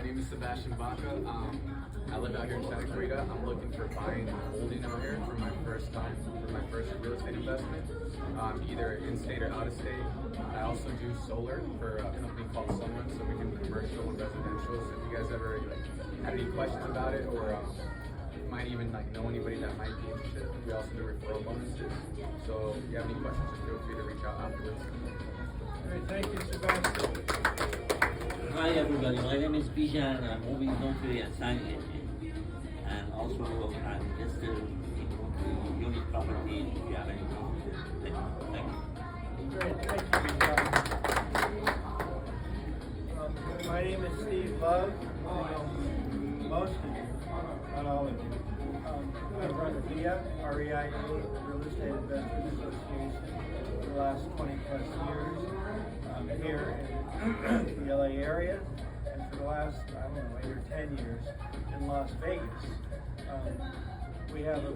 name is Sebastian Baca. I live out here in Santa Clarita. I'm looking for buying and holding out here for my first time, for my first real estate investment, either in-state or out-of-state. I also do solar for a company called Sunrun, so we do commercial and residential. So if you guys ever have any questions about it, or might even know anybody that might be interested, we also do referral bonuses. So if you have any questions, just feel free to reach out afterwards. All right, thank you, Sebastian. Hi everybody, my name is Bijan. I'm moving country and signing and also I'm invested in unit property. If you have any thank you. Great, thank you, Bijan. My name is Steve Love. Most of you, not all of you. I run REIA, REIA, Real Estate Investors Association, for the last 20 plus years here in the LA area, and for the last, 8 or 10 years in Las Vegas. We have